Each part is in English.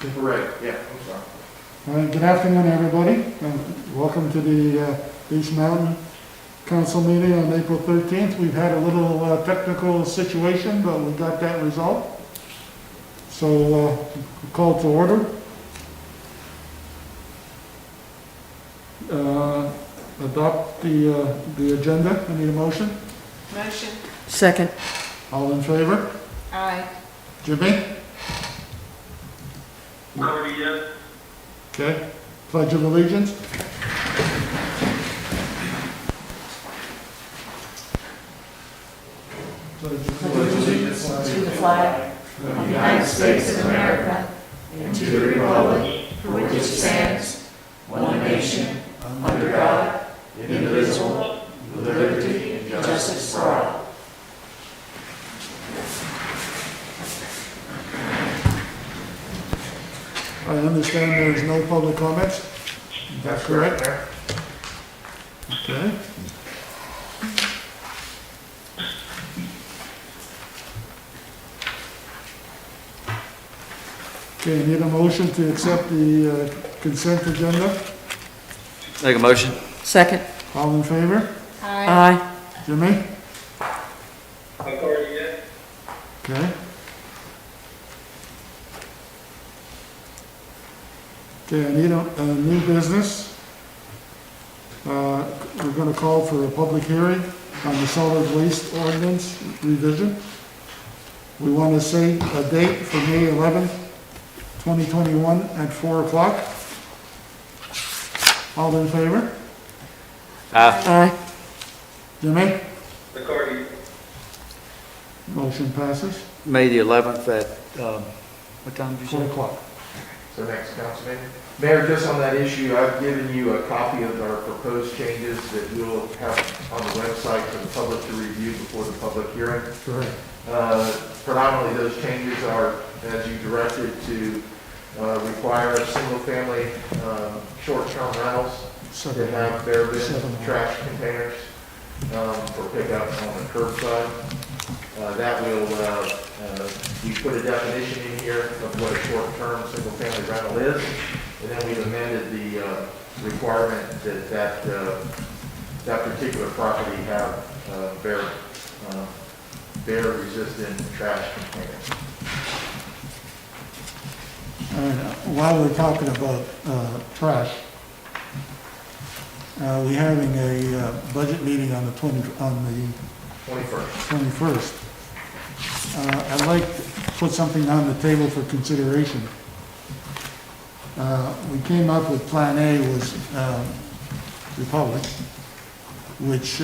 Right, yeah, I'm sorry. All right, good afternoon, everybody, and welcome to the East Mountain Council meeting on April 13th. We've had a little technical situation, but we got that resolved. So, call to order. Adopt the agenda. I need a motion. Motion. Second. All in favor? Aye. Jimmy? Doherty, yes. Okay. Pledge of allegiance. Allegiance to the flag of the United States of America and to the republic for which it stands, one nation, under God, indivisible, with liberty and justice for all. I understand there is no public comments. Is that correct? Okay. Okay, need a motion to accept the consent agenda. Make a motion. Second. All in favor? Aye. Aye. Jimmy? Doherty, yes. Okay. Okay, I need a new business. We're going to call for a public hearing on the solid waste ordinance revision. We want to say a date for May 11th, 2021 at 4 o'clock. All in favor? Aye. Aye. Jimmy? Doherty. Motion passes. May the 11th at, what time did you 4 say? o'clock. So next council meeting. Mayor, just on that issue, I've given you a copy of our proposed changes that we'll have on the website for the public to review before the public hearing. Correct. Predominantly, those changes are, as you directed, to require single-family short-term rentals to have bare bin trash containers for pickup on the curbside. That will, we put a definition in here of what a short-term single-family rental is, and then we've amended the requirement that particular property have bear-resistant trash containers. All right, while we're talking about trash, we're having a budget meeting on the 21st. I'd like to put something on the table for consideration. We came up with Plan A was Republic, which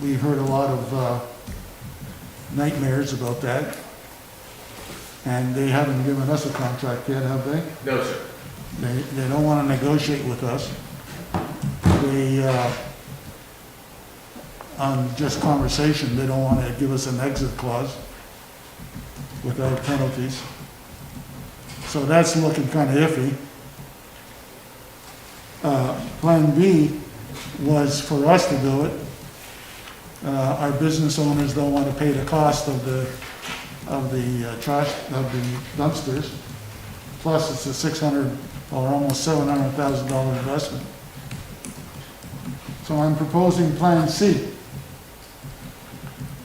we heard a lot of nightmares about that. And they haven't given us a contract yet, have they? No, sir. They don't want to negotiate with us. They, on just conversation, they don't want to give us an exit clause without penalties. So that's looking kind of iffy. Plan B was for us to do it. Our business owners don't want to pay the cost of the trash, of the dumpsters. Plus it's a $600 or almost $700,000 investment. So I'm proposing Plan C.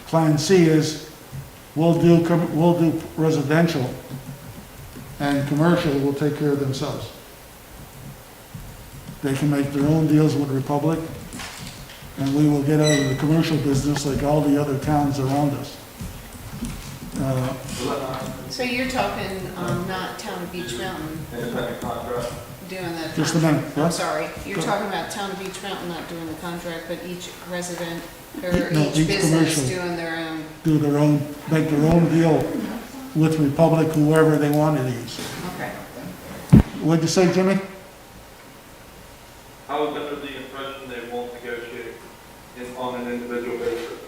Plan C is we'll do residential and commercial will take care of themselves. They can make their own deals with Republic and we will get out of the commercial business like all the other towns around us. So you're talking, not Town of Beach Mountain Independent contract. doing the. Just a minute, I'm what? sorry, you're talking about Town of Beach Mountain not doing the contract, but each resident, or No, each each business commercial. doing their own. Do their own, make their own deal with Republic, whoever they want to use. Okay. What'd you say, Jimmy? I was under the impression they won't negotiate on an individual basis.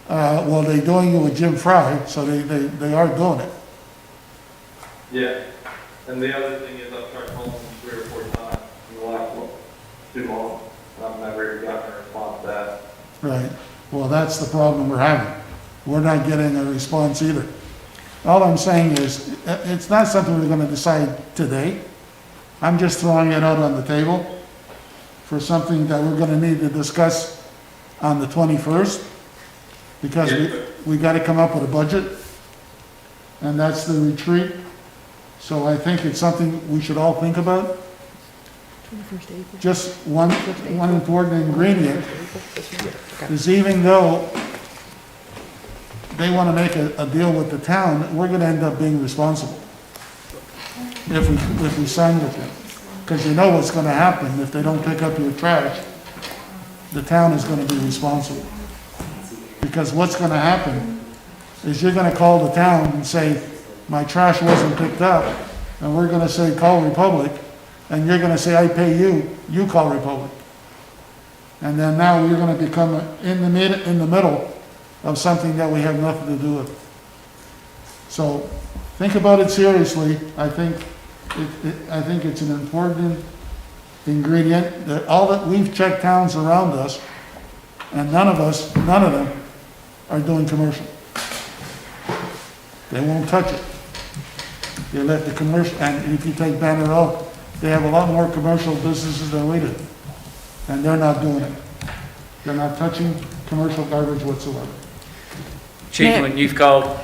Well, they're doing it with Jim Fry, so they are doing it. Yeah. And the other thing is I've tried calling them 3 or 4 times in the last 2 months, and I've never even gotten a response back. Right. Well, that's the problem we're having. We're not getting a response either. All I'm saying is, it's not something we're gonna decide today. I'm just throwing it out on the table for something that we're gonna need to discuss on the 21st, because we gotta come up with a budget, and that's the retreat. So I think it's something we should all think about. Just one important ingredient is, even though they want to make a deal with the town, we're going to end up being responsible if we sign with them. Because you know what's going to happen if they don't pick up your trash. The town is going to be responsible. Because what's going to happen is you're going to call the town and say, my trash wasn't picked up, and we're going to say, call Republic, and you're going to say, I pay you, you call Republic. And then now we're going to become in the middle of something that we have nothing to do with. So think about it seriously. I think it's an important ingredient. That we've checked towns around us, and none of them are doing commercial. They won't touch it. They let the commercial, and if you take Banner Oak, they have a lot more commercial businesses than we do. And they're not doing it. They're not touching commercial garbage whatsoever. Chief, when you've called,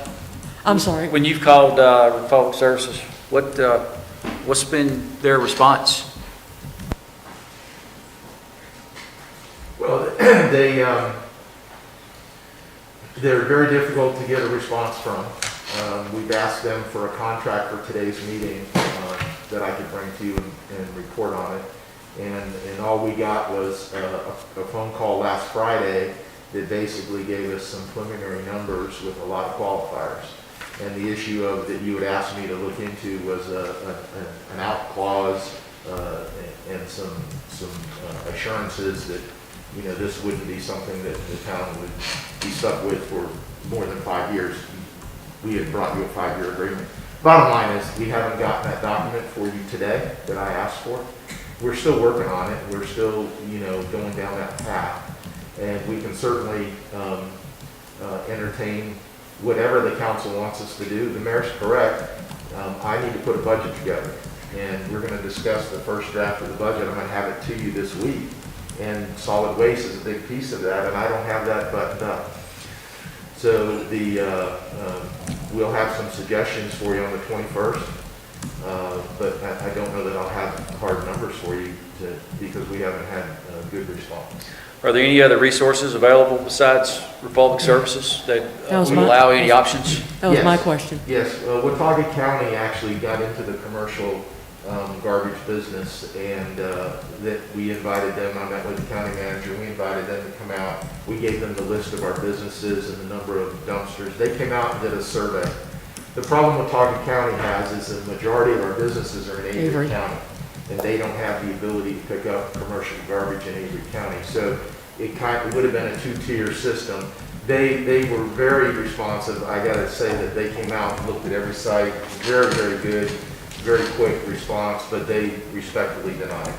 I'm sorry. when you've called Republic Services, what's been their response? Well, they're very difficult to get a response from. We've asked them for a contract for today's meeting that I could bring to you and report on it. And all we got was a phone call last Friday that basically gave us some preliminary numbers with a lot of qualifiers. And the issue that you had asked me to look into was an out clause and some assurances that, you know, this wouldn't be something that the town would be stuck with for more than 5 years. We had brought you a 5-year agreement. Bottom line is, we haven't gotten that document for you today that I asked for. We're still working on it. We're still, you know, going down that path. And we can certainly entertain whatever the council wants us to do. The mayor's correct. I need to put a budget together. And we're going to discuss the first draft of the budget. I'm going to have it to you this week. And solid waste is a big piece of that, and I don't have that buttoned up. So we'll have some suggestions for you on the 21st, but I don't know that I'll have hard numbers for you because we haven't had a good response. Are there any other resources available besides Republic Services that would allow any options? That was my Yes. question. Yes, Watauga County actually got into the commercial garbage business, and that we invited them. I met with the county manager. We invited them to come out. We gave them the list of our businesses and the number of dumpsters. They came out and did a survey. The problem Watauga County has is the majority of our businesses are in Avery County, and they don't have the ability to pick up commercial garbage in Avery County. So it would have been a two-tier system. They were very responsive. I got to say that they came out and looked at every site. Very, very good. Very quick response, but they respectfully denied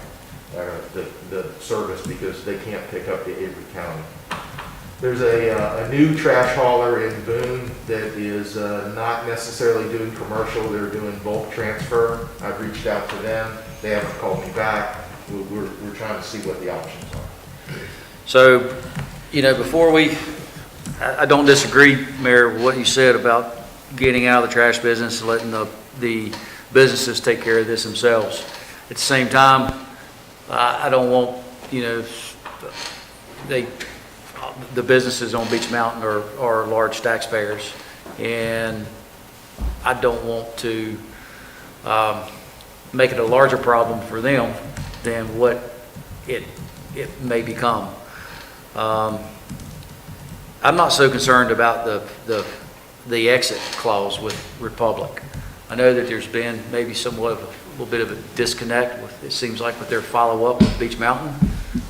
the service because they can't pick up the Avery County. There's a new trash hauler in Boone that is not necessarily doing commercial. They're doing bulk transfer. I've reached out to them. They haven't called me back. We're trying to see what the options are. So, you know, I don't disagree, Mayor, with what you said about getting out of the trash business and letting the businesses take care of this themselves. At the same time, I don't want, you know, the businesses on Beach Mountain are large taxpayers, and I don't want to make it a larger problem for them than what it may become. I'm not so concerned about the exit clause with Republic. I know that there's been maybe somewhat of a little bit of a disconnect with, it seems like, with their follow-up with Beach Mountain.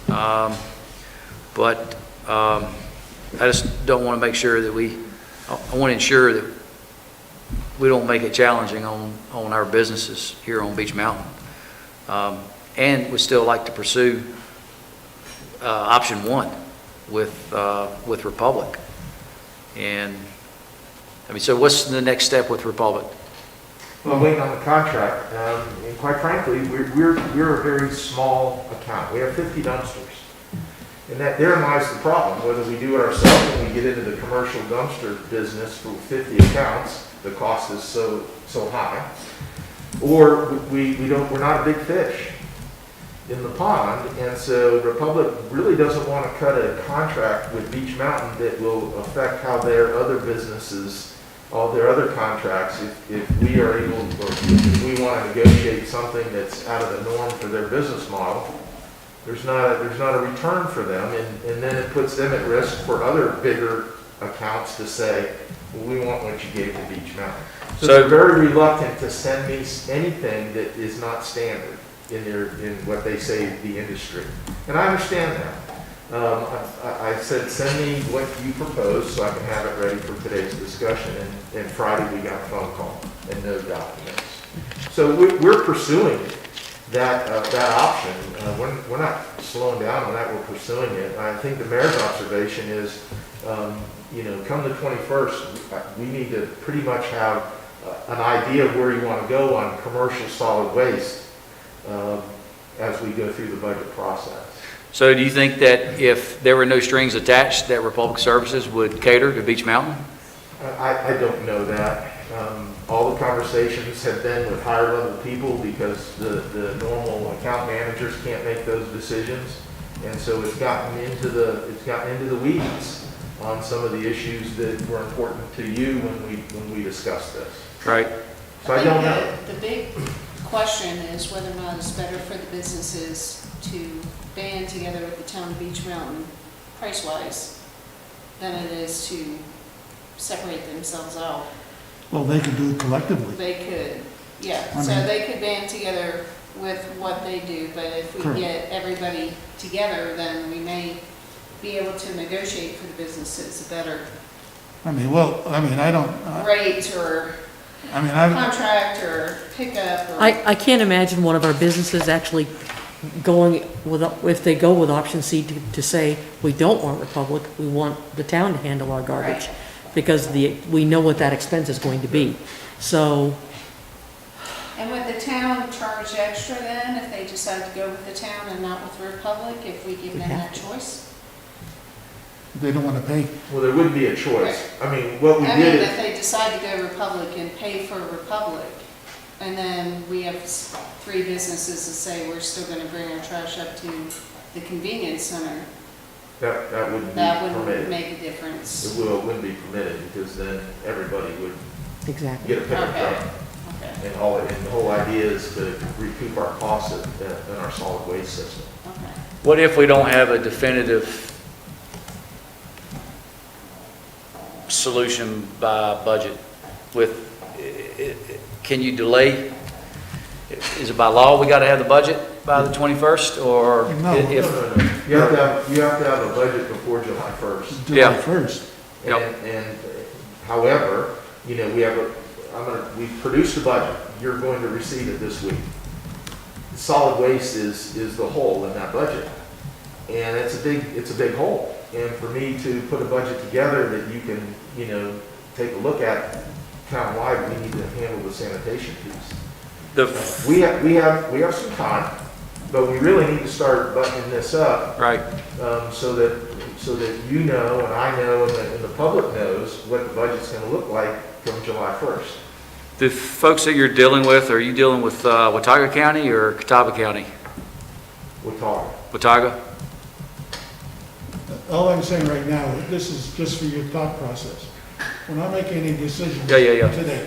But I just don't want to make sure that I want to ensure that we don't make it challenging on our businesses here on Beach Mountain. And we still like to pursue option one with Republic. And I mean, so what's the next step with Republic? Well, waiting on the contract, and quite frankly, we're a very small account. We have 50 dumpsters. And that, therein lies the problem, whether we do it ourselves and we get into the commercial dumpster business for 50 accounts, the cost is so high, or we're not a big fish in the pond, and so Republic really doesn't want to cut a contract with Beach Mountain that will affect how their other businesses, all their other contracts, if we are able, or if we want to negotiate something that's out of the norm for their business model, there's not a return for them, and then it puts them at risk for other bigger accounts to say, well, we want what you gave to Beach Mountain. So they're very reluctant to send me anything that is not standard in what they say the industry. And I understand that. I said, send me what you propose so I can have it ready for today's discussion. And Friday we got a phone call and no documents. So we're pursuing that option. We're not slowing down on that. We're pursuing it. I think the mayor's observation is, come the 21st, we need to pretty much have an idea of where you want to go on commercial solid waste as we go through the budget process. So do you think that if there were no strings attached, that Republic Services would cater to Beach Mountain? I don't know that. All the conversations have been with higher level people because the normal account managers can't make those decisions. And so it's gotten into the weeds on some of the issues that were important to you when we discussed this. Right. So I don't know. The big question is whether or not it's better for the businesses to band together with the town of Beach Mountain, price-wise, than it is to separate themselves out. Well, they could do it collectively. They could, yeah, I so mean- they could band together with what they do, but if we Correct. get everybody together, then we may be able to negotiate for the businesses a better I don't, rate or I contract or pickup or. I can't imagine one of our businesses actually going with, if they go with option C to say, we don't want Republic, we want the town to handle our garbage. Right. Because we know what that expense is going to be. So, And would the town charge extra then if they decide to go with the town and not with Republic, if we give them that choice? they don't want to pay. Well, there wouldn't be a choice. I mean, what we I mean, did if is, they decide to go Republic and pay for Republic, and then we have 3 businesses that say we're still gonna bring our trash up to the convenience center, that wouldn't be that wouldn't permitted. make a difference. It wouldn't be permitted because then everybody would exactly. get a pickup Okay. truck. Okay, And the whole idea is to recoup our costs in our solid waste system. okay. What if we don't have a definitive solution by budget can you delay? Is it by law we got to have the budget by the 21st, or No. if? No. You have to have a budget before July 1st. Yeah. July 1st. Yep. And however, we've produced a budget. You're going to receive it this week. Solid waste is the hole in that budget. And it's a big hole. And for me to put a budget together that you can, take a look at townwide, we need to handle the sanitation piece. We have some time, but we really need to start buttoning this up. Right. So that and I know, and the public knows what the budget's gonna look like from July 1st. The folks that you're dealing with, are you dealing with Watauga County or Catawba County? We'll talk. Watauga? All I'm saying right now, this is just for your thought process. We're not making any decisions Yeah. today.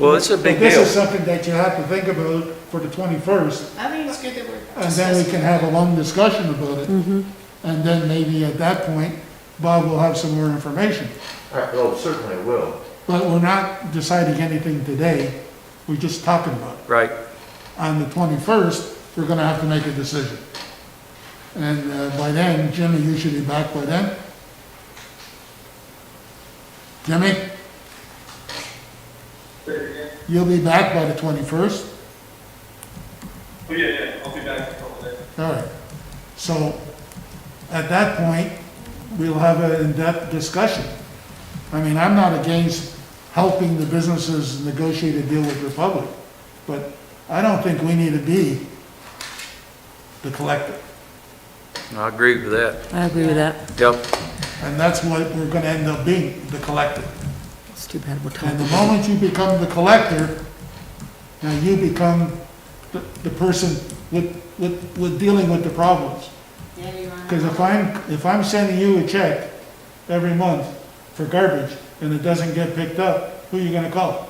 Well, it's a big But this deal. is something that you have to think about for the 21st, I think it's good that we're and then we can have a long discussion about it. Mm-hmm. And then maybe at that point, Bob will have some more information. Oh, certainly I will. But we're not deciding anything today, we're just talking about it. Right. On the 21st, we're gonna have to make a decision. And by then, Jimmy, you should be back by then? Jimmy? You'll be back by the 21st? Oh, yeah, I'll be back in a couple days. All right. So, at that point, we'll have an in-depth discussion. I mean, I'm not against helping the businesses negotiate a deal with Republic, but I don't think we need to be the collector. I agree with that. I agree with that. Yep. And that's what we're gonna end up being, the collector. It's too bad we're And the talking. moment you become the collector, now you become the person with dealing with the problems. Yeah, you are. Because if I'm sending you a check every month for garbage and it doesn't get picked up, who are you gonna call?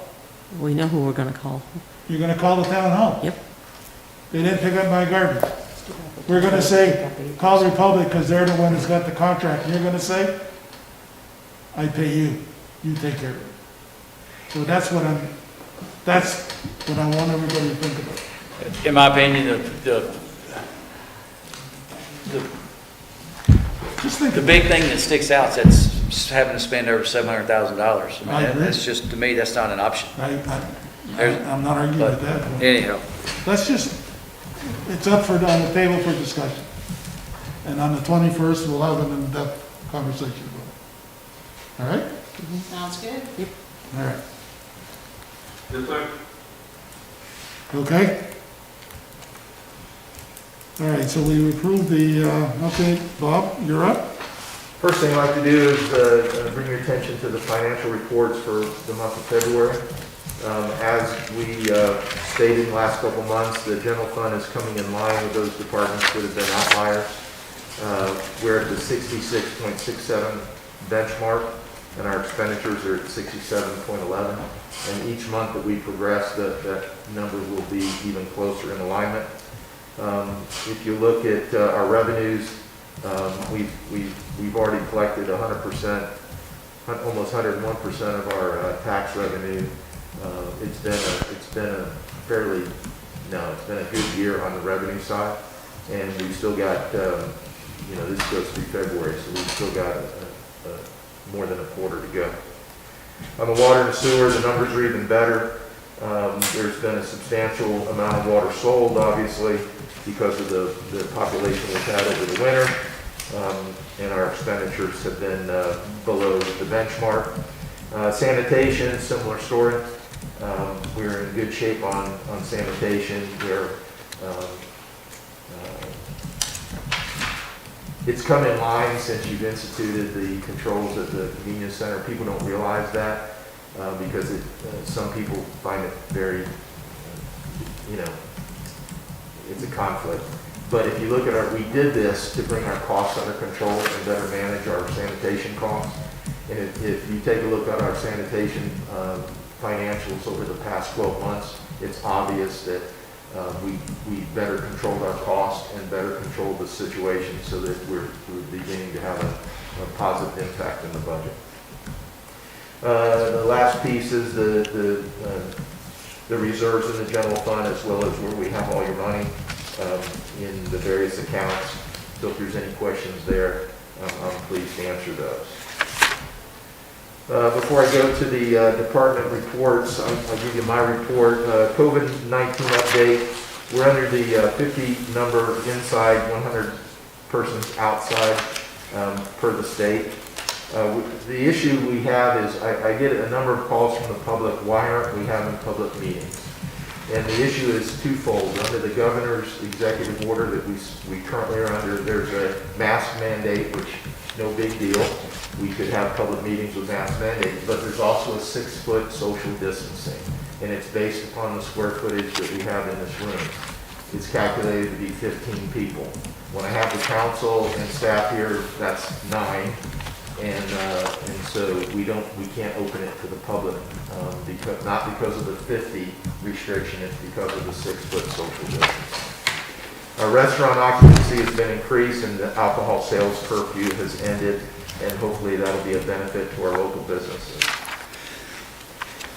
We know who we're gonna call. You're gonna call the town hall. Yep. They didn't pick up my garbage. We're gonna say, call Republic because they're the one that's got the contract. And you're gonna say, I pay you, you take care of it. So that's what I want everybody to think about. In my opinion, Just think the big thing that sticks out is that's having to spend over $700,000. I agree. That's just, to me, that's not an option. I'm not arguing with that. but Anyhow, Let's just, it's up on the table for discussion. And on the 21st, we'll have an in-depth conversation about it. All right? Sounds good. All right. Yes, sir. Okay? All right, so we approved the, okay, Bob, you're up? First thing I'd like to do is bring your attention to the financial reports for the month of February. As we stated in the last couple months, the general fund is coming in line with those departments that have been outliers. We're at the 66.67 benchmark, and our expenditures are at 67.11. And each month that we progress, that number will be even closer in alignment. If you look at our revenues, we've already collected 100%, almost 101% of our tax revenue. It's been a good year on the revenue side, and we've still got, this goes through February, so we've still got more than a quarter to go. On the water and sewer, the numbers are even better. There's been a substantial amount of water sold, obviously, because of the population we've had over the winter, and our expenditures have been below the benchmark. Sanitation, similar story. We're in good shape on sanitation. It's come in line since you've instituted the controls at the convenience center. People don't realize that because some people find it very, it's a conflict. But if you look at we did this to bring our costs under control and better manage our sanitation costs. And if you take a look at our sanitation financials over the past 12 months, it's obvious that we better controlled our costs and better controlled the situation so that we're beginning to have a positive impact in the budget. The last piece is the reserves in the general fund, as well as where we have all your money in the various accounts. So if there's any questions there, I'm pleased to answer those. Before I go to the department reports, I'll give you my report. COVID-19 update. We're under the 50 number inside, 100 persons outside per the state. The issue we have is I get a number of calls from the public. Why aren't we having public meetings? And the issue is twofold. Under the governor's executive order that we currently are under, there's a mask mandate, which no big deal. We could have public meetings with mask mandates, but there's also a 6-foot social distancing, and it's based upon the square footage that we have in this room. It's calculated to be 15 people. When I have the council and staff here, that's 9, and so we can't open it to the public not because of the 50 restriction, it's because of the 6-foot social distance. Our restaurant occupancy has been increased, and the alcohol sales curfew has ended. And hopefully that'll be a benefit to our local businesses.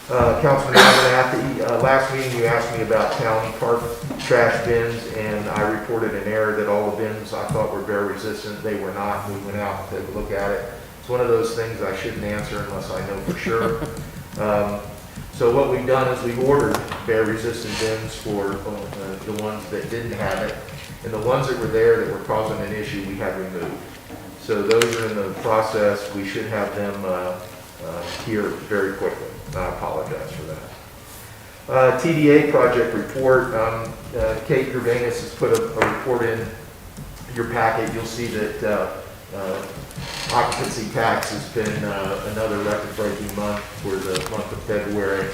Councilman Abernathy, last meeting you asked me about town park trash bins, and I reported an error that all the bins I thought were bear resistant. They were not. We went out and took a look at it. It's one of those things I shouldn't answer unless I know for sure. So what we've done is we've ordered bear resistant bins for the ones that didn't have it, and the ones that were there that were causing an issue we had removed. So those are in the process. We should have them here very quickly. I apologize for that. TDA project report. Kate Gervais has put a report in your packet. You'll see that occupancy tax has been another record-breaking month for the month of February.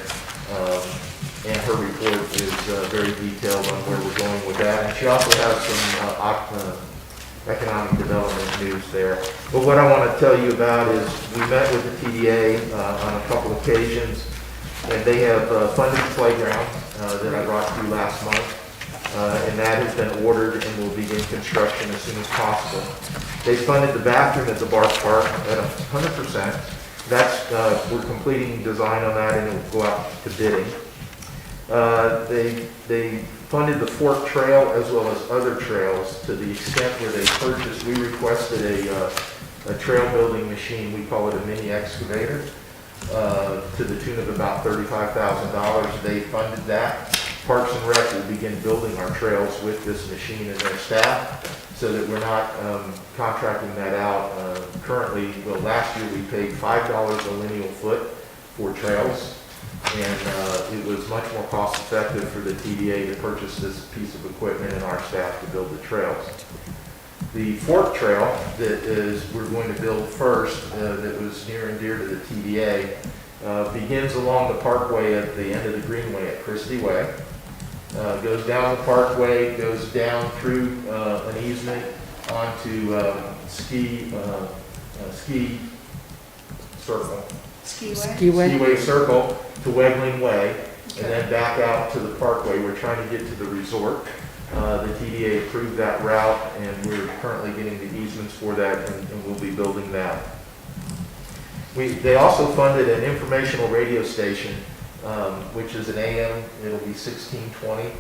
And her report is very detailed on where we're going with that. And she also has some economic development news there. But what I want to tell you about is we met with the TDA on a couple occasions, and they have funded the playground that I brought to you last month, and that has been ordered and will begin construction as soon as possible. They funded the bathroom at the Bark Park at 100%. That's we're completing design on that, and it will go out to bidding. They funded the Fork Trail as well as other trails to the extent where they purchased. We requested a trail building machine. We call it a mini excavator to the tune of about $35,000. They funded that. Parks and Rec will begin building our trails with this machine and their staff, so that we're not contracting that out. Currently, well, last year we paid $5 a lineal foot for trails, and it was much more cost effective for the TDA to purchase this piece of equipment and our staff to build the trails. The Fork Trail that we're going to build first, that was near and dear to the TDA, begins along the parkway at the end of the Greenway at Christie Way. Goes down the parkway, goes down through an easement onto ski circle. Skiway Circle to Wegling Way, and then back out to the parkway. We're trying to get to the resort. The TDA approved that route, and we're currently getting the easements for that, and we'll be building that. They also funded an informational radio station, which is an AM. It'll be 1620,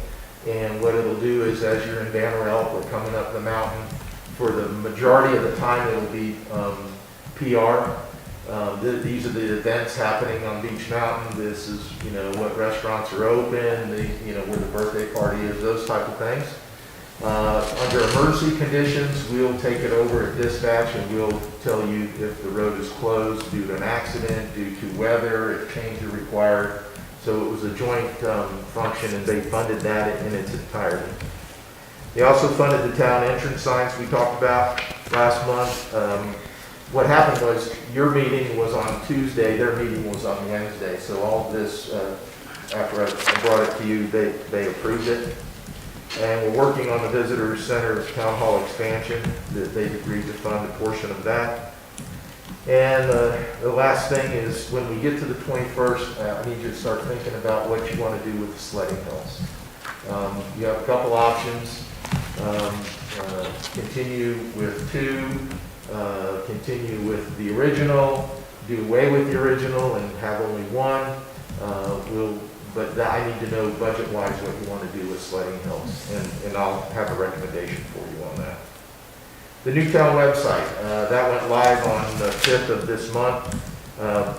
and what it'll do is, as you're in Banner Elk or coming up the mountain, for the majority of the time it'll be PR. These are the events happening on Beach Mountain. This is, what restaurants are open, where the birthday party is, those type of things. Under emergency conditions, we'll take it over at dispatch and we'll tell you if the road is closed due to an accident, due to weather, if change is required. So it was a joint function, and they funded that in its entirety. They also funded the town entrance signs we talked about last month. What happened was your meeting was on Tuesday, their meeting was on Wednesday. So all of this, after I brought it to you, they approved it. And we're working on the visitor center town hall expansion. They've agreed to fund a portion of that. And the last thing is, when we get to the 21st, I need you to start thinking about what you want to do with the sledding hills. You have a couple options. Continue with 2. Continue with the original, do away with the original and have only 1. But I need to know budget-wise what you want to do with sledding hills, and I'll have a recommendation for you on that. The Newtown website, that went live on the 5th of this month.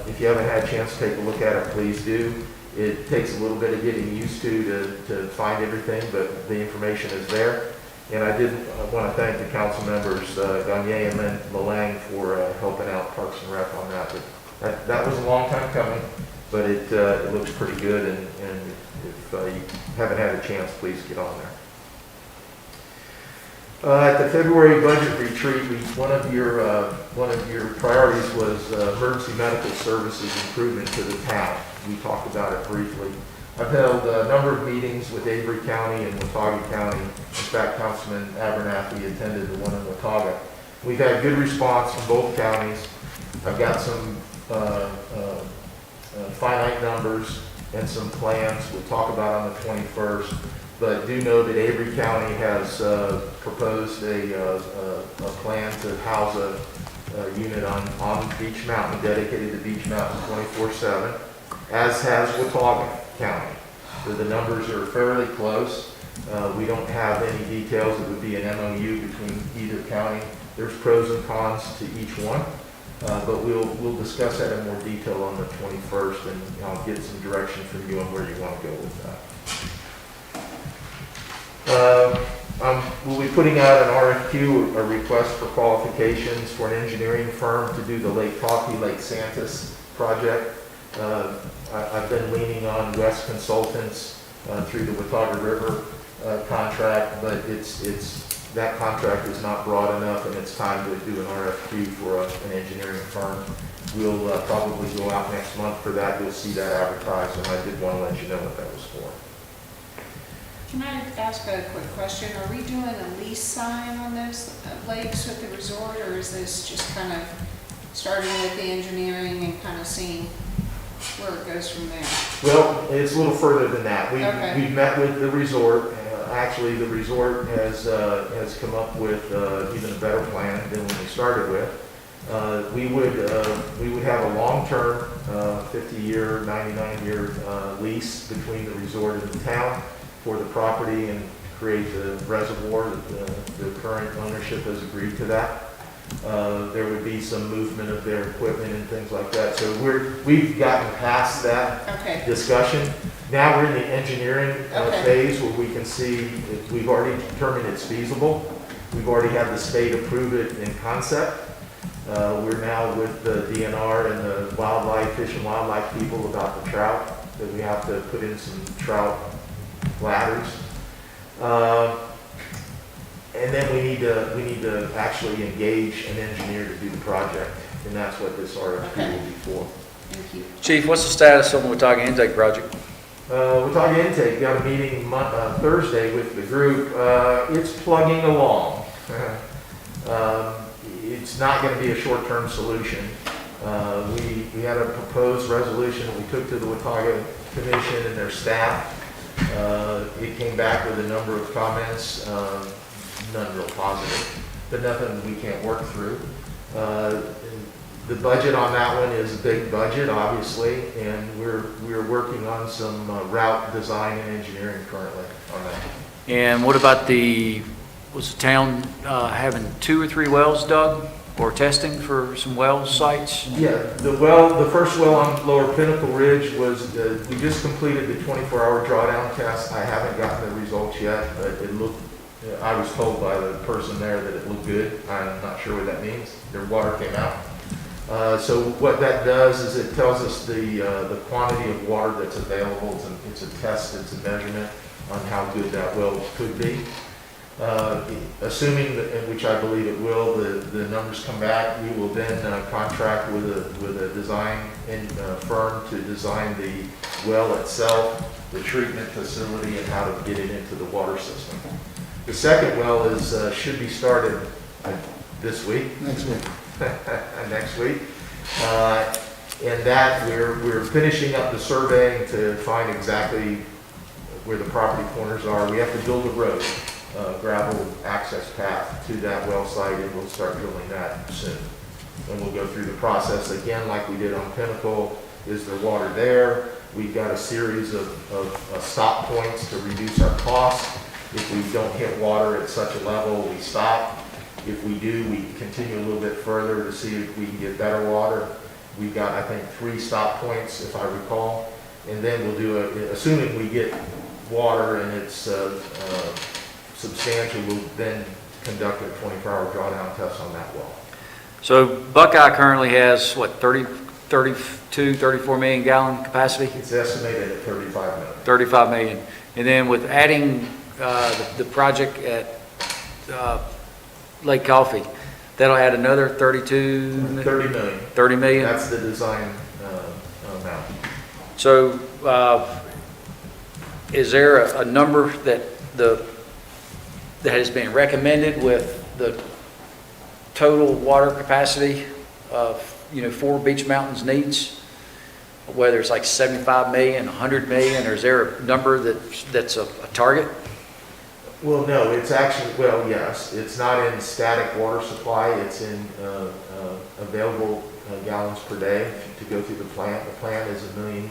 If you haven't had a chance to take a look at it, please do. It takes a little bit of getting used to find everything, but the information is there. And I did want to thank the council members, Gagne and Malang, for helping out Parks and Rec on that. But that was a long time coming, but it looks pretty good. And if you haven't had a chance, please get on there. At the February budget retreat, one of your priorities was emergency medical services improvement to the town. We talked about it briefly. I've held a number of meetings with Avery County and Watauga County. In fact, Councilman Abernathy attended the one in Watauga. We've had good response from both counties. I've got some finite numbers and some plans we'll talk about on the 21st. But do know that Avery County has proposed a plan to house a unit on Beach Mountain, dedicated to Beach Mountain 24/7, as has Watauga County. So the numbers are fairly close. We don't have any details. It would be an MOU between either county. There's pros and cons to each one, but we'll discuss that in more detail on the 21st, and I'll get some direction from you on where you want to go with that. We'll be putting out an RFQ, a request for qualifications, for an engineering firm to do the Lake Coffee, Lake Santis project. I've been leaning on West Consultants through the Watauga River contract, but that contract is not broad enough, and it's time to do an RFQ for an engineering firm. We'll probably go out next month for that. You'll see that advertised, and I did want to let you know what that was for. Can I ask a quick question? Are we doing a lease sign on those lakes with the resort, or is this just kind of starting with the engineering and kind of seeing where it goes from there? Well, it's a little further than that. Okay. We've met with the resort. Actually, the resort has come up with even a better plan than when we started with. We would have a long-term 50-year, 99-year lease between the resort and the town for the property and create the reservoir. The current ownership has agreed to that. There would be some movement of their equipment and things like that. So we've gotten past that Okay. discussion. Now we're in the engineering Okay. phase where we can see if we've already determined it's feasible. We've already had the state approve it in concept. We're now with the DNR and the Fish and Wildlife people about the trout, that we have to put in some trout ladders. And then we need to actually engage an engineer to do the project, and that's what this RFP Okay. will be for. Thank you. Chief, what's the status on the Watauga intake project? Watauga Intake, got a meeting Thursday with the group. It's plugging along. It's not going to be a short-term solution. We had a proposed resolution that we took to the Watauga Commission and their staff. It came back with a number of comments, none real positive, but nothing we can't work through. The budget on that one is a big budget, obviously, and we're working on some route design and engineering currently on that. And what about was the town having 2 or 3 wells dug or testing for some well sites? Yeah, the first well on Lower Pinnacle Ridge was, we just completed the 24-hour drawdown test. I haven't gotten the results yet, but it looked, I was told by the person there that it looked good. I'm not sure what that means. Their water came out. So what that does is it tells us the quantity of water that's available. It's a test, it's a measurement on how good that well could be. Assuming that, which I believe it will, the numbers come back, we will then contract with a design firm to design the well itself, the treatment facility, and how to get it into the water system. The second well should be started this week. Next week. Next week. And that we're finishing up the surveying to find exactly where the property corners are. We have to build a road, gravel access path to that well site, and we'll start drilling that soon. And we'll go through the process again like we did on Pinnacle. Is there water there? We've got a series of stop points to reduce our costs. If we don't hit water at such a level, we stop. If we do, we continue a little bit further to see if we can get better water. We've got, I think, 3 stop points, if I recall. And then we'll do assuming we get water and it's substantial, we'll then conduct a 24-hour drawdown test on that well. So Buckeye currently has, what, 32, 34 million gallon capacity? It's estimated at 35 million. 35 million. And then with adding the project at Lake Coffee, that'll add another 32? 30 million. 30 million? That's the design amount. So is there a number that has been recommended with the total water capacity of, for Beach Mountain's needs? Whether it's like 75 million, 100 million, or is there a number that's a target? Well, no, it's actually, well, yes, it's not in static water supply, it's in available gallons per day to go through the plant. The plant is a 1 million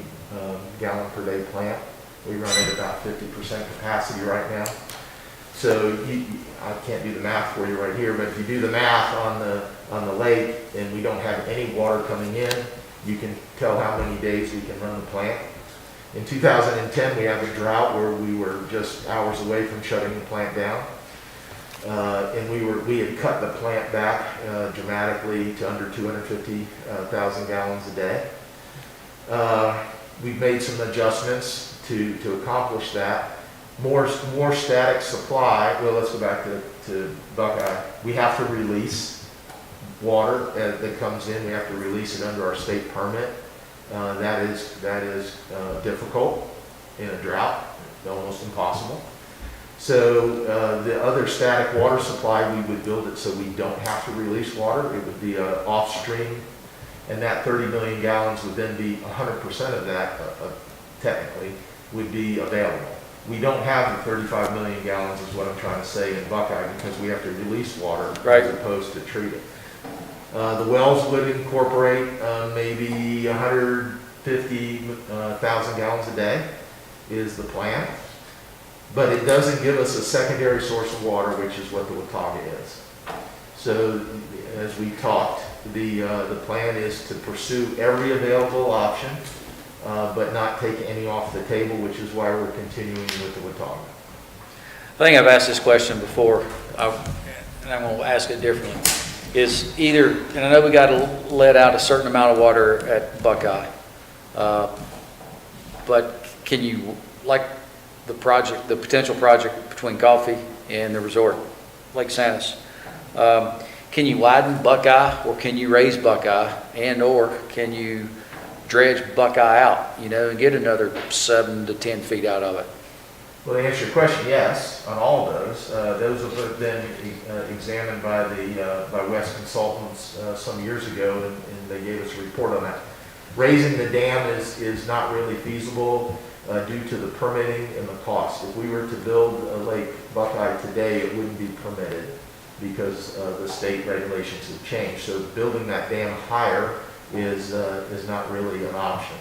gallon per day plant. We run at about 50% capacity right now. So I can't do the math for you right here, but if you do the math on the lake and we don't have any water coming in, you can tell how many days we can run the plant. In 2010, we had a drought where we were just hours away from shutting the plant down. And we had cut the plant back dramatically to under 250,000 gallons a day. We've made some adjustments to accomplish that. More static supply, well, let's go back to Buckeye. We have to release water that comes in, we have to release it under our state permit. That is difficult in a drought, almost impossible. So the other static water supply, we would build it so we don't have to release water. It would be off stream, and that 30 million gallons would then be 100% of that, technically, would be available. We don't have the 35 million gallons is what I'm trying to say in Buckeye, because we have to release water Right. as opposed to treat it. The wells would incorporate maybe 150,000 gallons a day is the plan. But it doesn't give us a secondary source of water, which is what the Watauga is. So as we talked, the plan is to pursue every available option, but not take any off the table, which is why we're continuing with the Watauga. I think I've asked this question before, and I'm going to ask it differently. Is either, and I know we got to let out a certain amount of water at Buckeye, but can you, like the potential project between Coffee and the resort, Lake Santas, can you widen Buckeye, or can you raise Buckeye, and or can you dredge Buckeye out, and get another 7 to 10 feet out of it? Well, to answer your question, yes, on all of those. Those have been examined by West Consultants some years ago, and they gave us a report on that. Raising the dam is not really feasible due to the permitting and the cost. If we were to build a Lake Buckeye today, it wouldn't be permitted because the state regulations have changed. So building that dam higher is not really an option.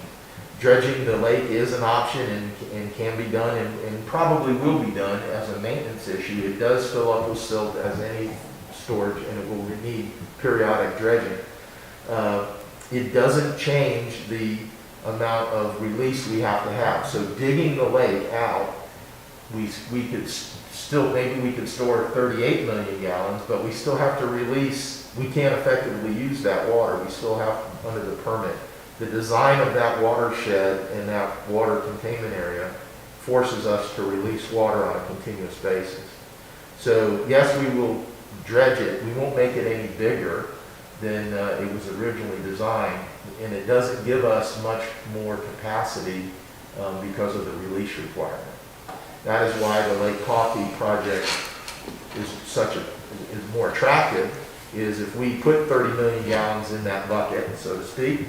Dredging the lake is an option and can be done and probably will be done as a maintenance issue. It does fill up with silt as any storage, and it will need periodic dredging. It doesn't change the amount of release we have to have. So digging the lake out, we could still, maybe we could store 38 million gallons, but we still have to release. We can't effectively use that water. We still have, under the permit. The design of that watershed and that water containment area forces us to release water on a continuous basis. So yes, we will dredge it. We won't make it any bigger than it was originally designed, and it doesn't give us much more capacity because of the release requirement. That is why the Lake Coffee project is more attractive, is if we put 30 million gallons in that bucket, so to speak,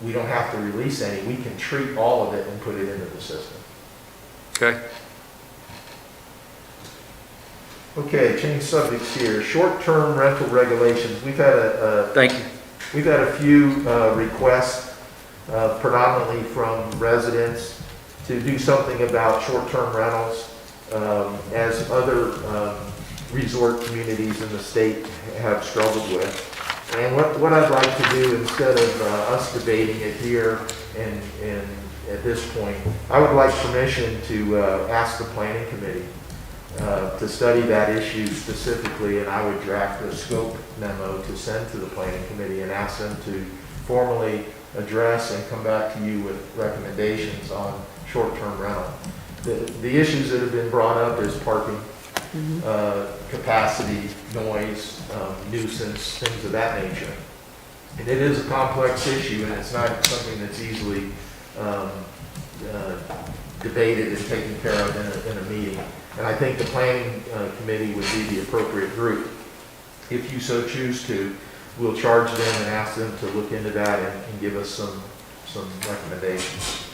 we don't have to release any. We can treat all of it and put it into the system. Okay. Okay, change subjects here. Short-term rental regulations. We've had Thank you. We've had a few requests, predominantly from residents, to do something about short-term rentals, as other resort communities in the state have struggled with. And what I'd like to do, instead of us debating it here and at this point, I would like permission to ask the planning committee to study that issue specifically, and I would draft a scope memo to send to the planning committee and ask them to formally address and come back to you with recommendations on short-term rental. The issues that have been brought up is parking, capacity, noise, nuisance, things of that nature. And it is a complex issue, and it's not something that's easily debated and taken care of in a meeting. And I think the planning committee would be the appropriate group. If you so choose to, we'll charge them and ask them to look into that and give us some recommendations.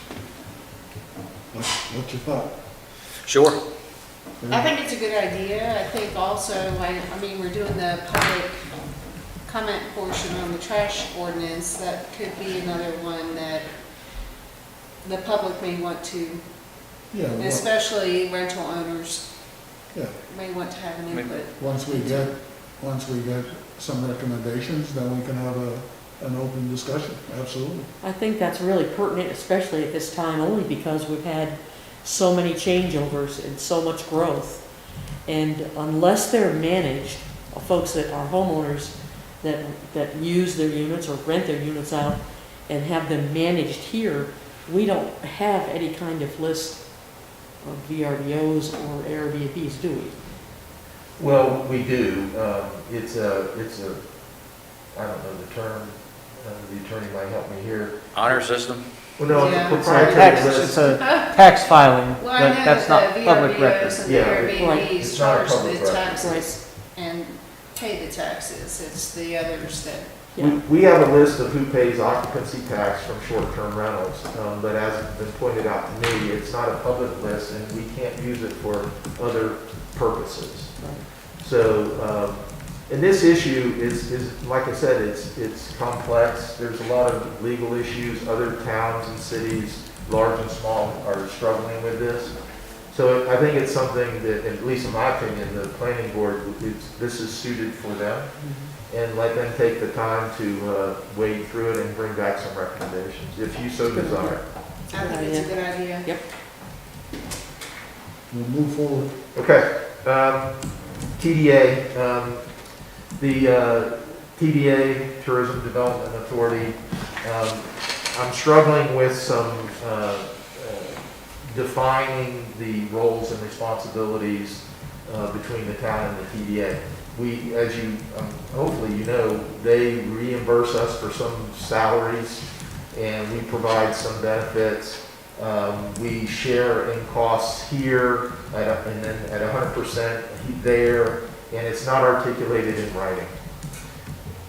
What's your thought? Sure. I think it's a good idea. I think also, we're doing the public comment portion on the trash ordinance. That could be another one that the public may want to, Yeah, especially rental owners, yeah. may want to have an input. Once we get some recommendations, then we can have an open discussion, absolutely. I think that's really pertinent, especially at this time, only because we've had so many changeovers and so much growth. And unless they're managed, folks that are homeowners that use their units or rent their units out, and have them managed here, we don't have any kind of list of VRBOs or Airbnbs, do we? Well, we do. It's a, I don't know the term, the attorney might help me here. Honor system? Well, no, it's Yeah. a It's a proprietary tax, it's list. a tax filing, Well, I but know that's that not the public record. VRBOs and the Yeah. Right. Airbnbs It's not a charge public the record. taxes and pay the taxes. It's the others that, Yeah. We have a list of who pays occupancy tax from short-term rentals, but as has been pointed out to me, it's not a public list and we can't use it for other purposes. Right. So, and this issue is, like I said, it's complex. There's a lot of legal issues. Other towns and cities, large and small, are struggling with this. So I think it's something that, at least in my opinion, the planning board, this is suited for them. And let them take the time to wade through it and bring back some recommendations, if you so desire. I think it's a good idea. Yep. We'll move forward. Okay, TDA, the TDA, Tourism Development Authority, I'm struggling with some defining the roles and responsibilities between the town and the TDA. We, as you, hopefully you know, they reimburse us for some salaries and we provide some benefits. We share in costs here and then at 100% there, and it's not articulated in writing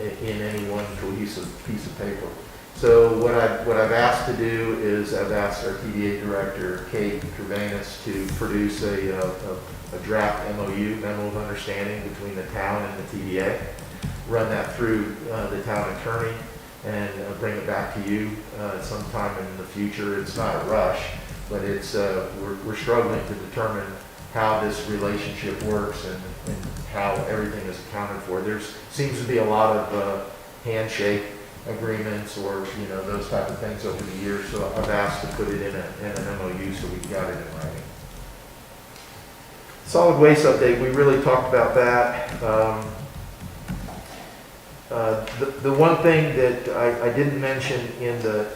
in any one cohesive piece of paper. So what I've asked to do is I've asked our TDA director, Kate Gervais, to produce a draft MOU, Memo of Understanding, between the town and the TDA, run that through the town attorney, and bring it back to you sometime in the future. It's not a rush, but it's we're struggling to determine how this relationship works and how everything is accounted for. There seems to be a lot of handshake agreements or those type of things over the years, so I've asked to put it in an MOU so we've got it in writing. Solid waste update, we really talked about that. The one thing that I didn't mention in the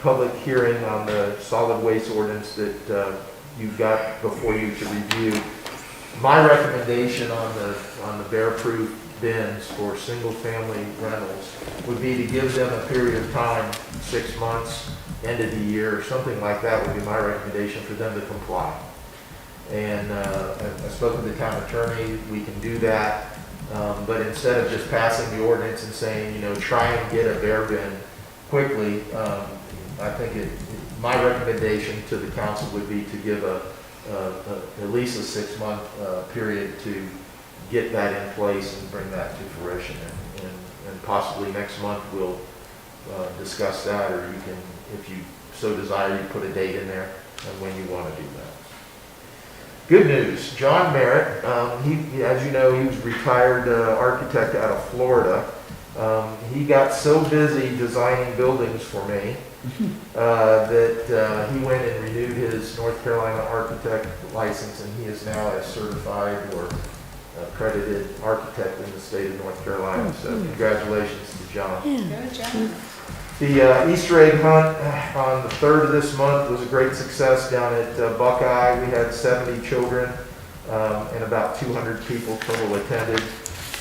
public hearing on the solid waste ordinance that you've got before you to review, my recommendation on the bear-proof bins for single-family rentals would be to give them a period of time, 6 months, end of the year, something like that would be my recommendation for them to comply. And I spoke with the town attorney, we can do that, but instead of just passing the ordinance and saying, try and get a bear bin quickly, I think my recommendation to the council would be to give at least a 6-month period to get that in place and bring that to fruition. And possibly next month we'll discuss that, or you can, if you so desire, you put a date in there and when you want to do that. Good news, John Merritt, he, as you know, he was a retired architect out of Florida. He got so busy designing buildings for me that he went and renewed his North Carolina architect license, and he is now a certified or accredited architect in the state of North Carolina. So congratulations to John. Good job. The Easter egg hunt on the 3rd of this month was a great success down at Buckeye. We had 70 children and about 200 people total attended.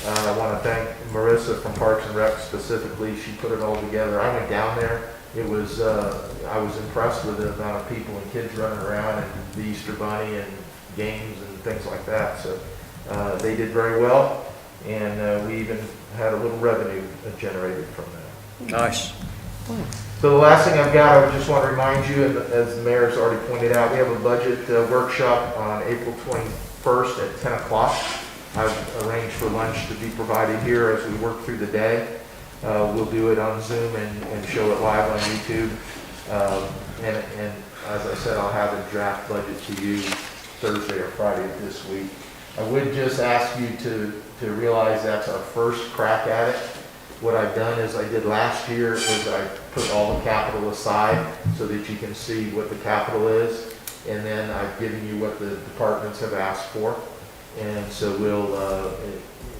I want to thank Marissa from Parks and Rec specifically. She put it all together. I went down there. It was I was impressed with the amount of people and kids running around and the Easter Bunny and games and things like that. So they did very well, and we even had a little revenue generated from that. Nice. So the last thing I've got, I just want to remind you, as the mayor's already pointed out, we have a budget workshop on April 21st at 10 o'clock. I've arranged for lunch to be provided here as we work through the day. We'll do it on Zoom and show it live on YouTube. And as I said, I'll have a draft budget to you Thursday or Friday of this week. I would just ask you to realize that's our first crack at it. What I've done is I did last year is I put all the capital aside so that you can see what the capital is, and then I've given you what the departments have asked for. And so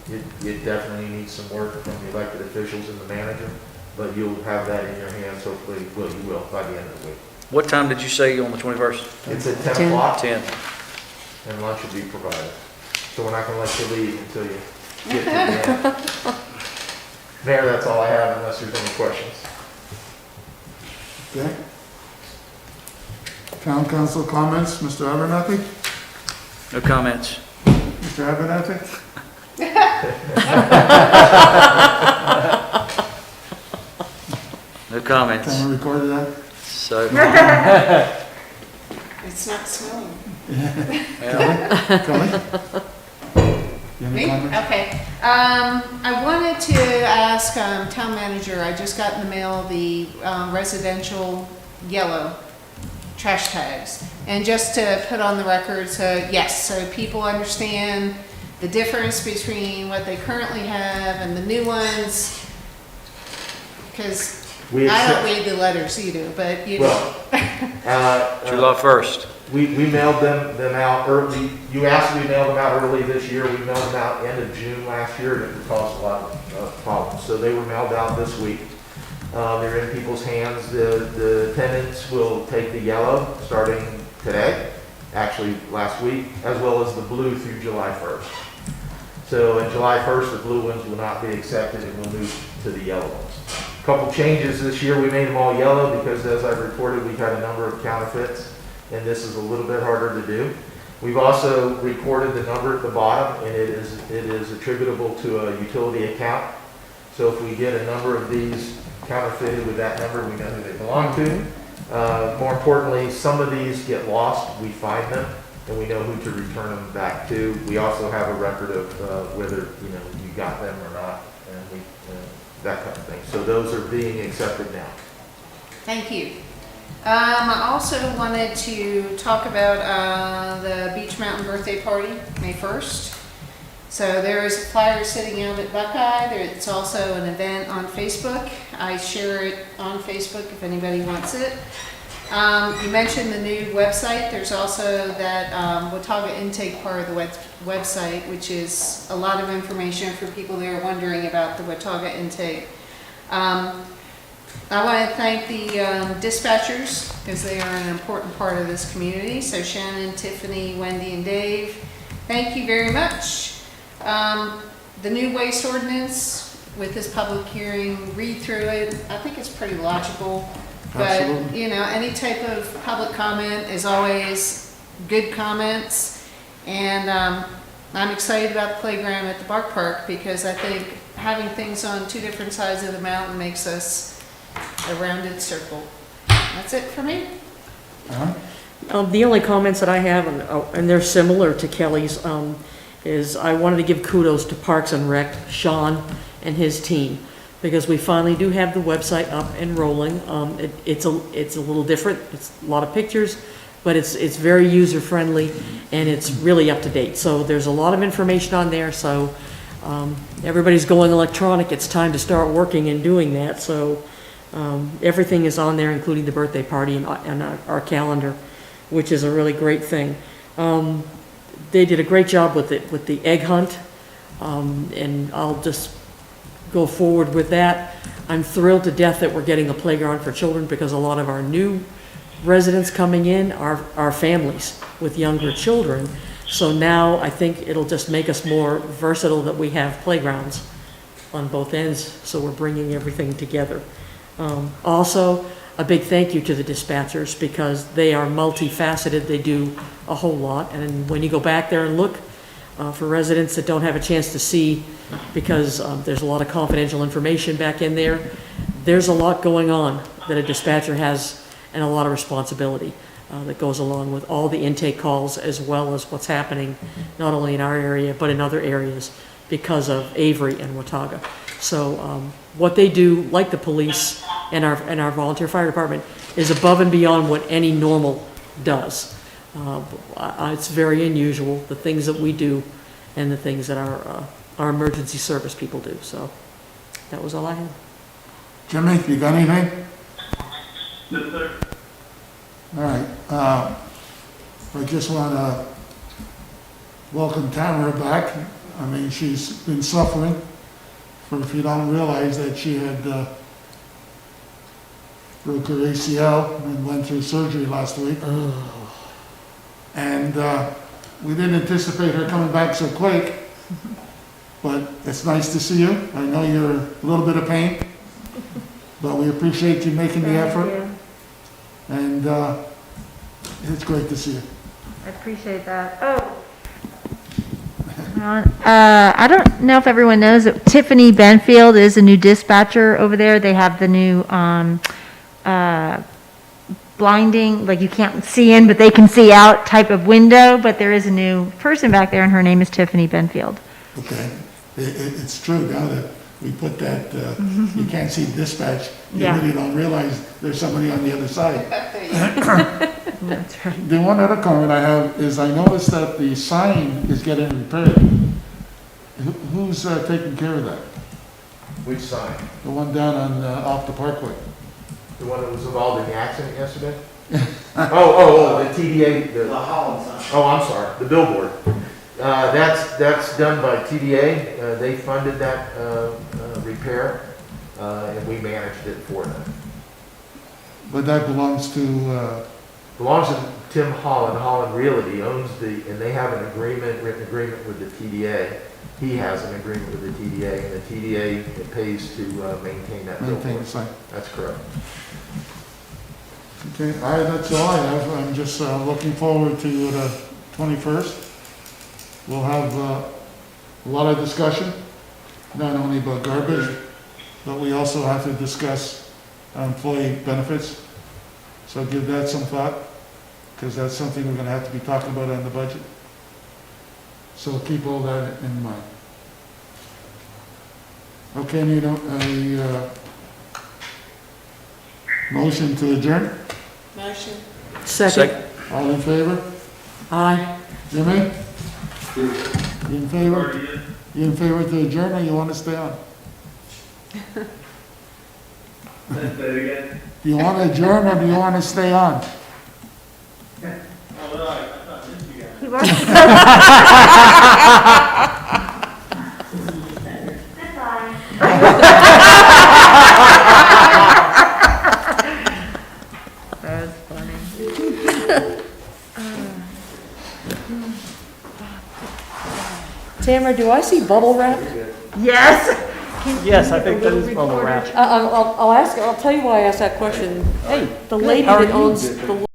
it definitely needs some work from the elected officials and the manager, but you'll have that in your hands, hopefully, well, you will by the end of the week. What time did you say on the 21st? It's at 10 10. o'clock, 10. and lunch will be provided. So we're not gonna let you leave until you get to the end. Mayor, that's all I have, unless there's any questions. Okay. Town council comments, Mr. Abernathy? No comments. Mr. Abernathy? No comments. Can we record that? So, It's not snowing. yeah. Kelly? You have any Me? comments? Okay. I wanted to ask, town manager, I just got in the mail the residential yellow trash tags. And just to put on the record, so yes, so people understand the difference between what they currently have and the new ones. Because We I don't accept, read the letters either, but you know. well, July 1st. we mailed them out early. You asked me to mail them out early this year. We mailed them out end of June last year, and it caused a lot of problems. So they were mailed out this week. They're in people's hands. The tenants will take the yellow starting today, actually last week, as well as the blue through July 1st. So on July 1st, the blue ones will not be accepted, and we'll move to the yellow ones. Couple changes this year. We made them all yellow because, as I reported, we've had a number of counterfeits, and this is a little bit harder to do. We've also recorded the number at the bottom, and it is attributable to a utility account. So if we get a number of these counterfeited with that number, we know who they belong to. More importantly, some of these get lost. We find them, and we know who to return them back to. We also have a record of whether you got them or not, and that kind of thing. So those are being accepted now. Thank you. I also wanted to talk about the Beach Mountain birthday party, May 1st. So there is a flyer sitting out at Buckeye. It's also an event on Facebook. I share it on Facebook if anybody wants it. You mentioned the new website. There's also that Watauga intake part of the website, which is a lot of information for people that are wondering about the Watauga intake. I want to thank the dispatchers because they are an important part of this community. So Shannon, Tiffany, Wendy, and Dave, thank you very much. The new waste ordinance with this public hearing, read through it. I think it's pretty logical. But, Absolutely. Any type of public comment is always good comments. And I'm excited about the playground at the Bark Park because I think having things on two different sides of the mountain makes us a rounded circle. That's it for me. The only comments that I have, and they're similar to Kelly's, is I wanted to give kudos to Parks and Rec, Sean and his team, because we finally do have the website up and rolling. It's a little different. It's a lot of pictures, but it's very user friendly and it's really up to date. So there's a lot of information on there. So everybody's going electronic. It's time to start working and doing that. So everything is on there, including the birthday party and our calendar, which is a really great thing. They did a great job with the egg hunt, and I'll just go forward with that. I'm thrilled to death that we're getting a playground for children because a lot of our new residents coming in are families with younger children. So now I think it'll just make us more versatile that we have playgrounds on both ends. So we're bringing everything together. Also, a big thank you to the dispatchers because they are multifaceted. They do a whole lot. And when you go back there and look for residents that don't have a chance to see, because there's a lot of confidential information back in there, there's a lot going on that a dispatcher has and a lot of responsibility that goes along with all the intake calls as well as what's happening not only in our area but in other areas because of Avery and Watauga. So what they do, like the police and our volunteer fire department, is above and beyond what any normal does. It's very unusual, the things that we do and the things that our emergency service people do. So that was all I had. Jimmy, you got anything? Yes, sir. All right. I just want to welcome Tamara back. I mean, she's been suffering. For if you don't realize that she had broke her ACL and went through surgery last week. And we didn't anticipate her coming back so quick, but it's nice to see you. I know you're a little bit of pain, but we appreciate you making the effort. And it's great to see you. I appreciate that. Oh. I don't know if everyone knows that Tiffany Benfield is a new dispatcher over there. They have the new blinding, like you can't see in, but they can see out type of window. But there is a new person back there, and her name is Tiffany Benfield. Okay, it's true now that we put that, you can't see dispatch, you Yeah. really don't realize there's somebody on the other side. That's right. The one other comment I have is I noticed that the sign is getting repaired. Who's taking care of that? Which sign? The one down on, off the Parkway? The one that was involved in the accident yesterday? The TDA, The Holland sign. oh, I'm sorry, the billboard. That's done by TDA. They funded that repair, and we managed it for them. But that belongs to, Belongs to Tim Holland. Holland Realty owns and they have an agreement, written agreement with the TDA. He has an agreement with the TDA, and the TDA pays to maintain that maintain billboard. the sign. That's correct. Okay, that's all I have. I'm just looking forward to the 21st. We'll have a lot of discussion, not only about garbage, but we also have to discuss employee benefits. So give that some thought, because that's something we're gonna have to be talking about on the budget. So keep all that in mind. Okay, need a motion to adjourn? Motion. Second. All in favor? Aye. Jimmy? You in favor? You in favor to adjourn, or you want to stay on? Say it again. Do you want to adjourn, or do you want to stay on? All right, I thought this you guys. He works. That was funny. Tamara, do I see bubble wrap? Yes. Yes, I think that is bubble wrap. I'll ask, I'll tell you why I asked that question. Hey, the lady How are that you? owns the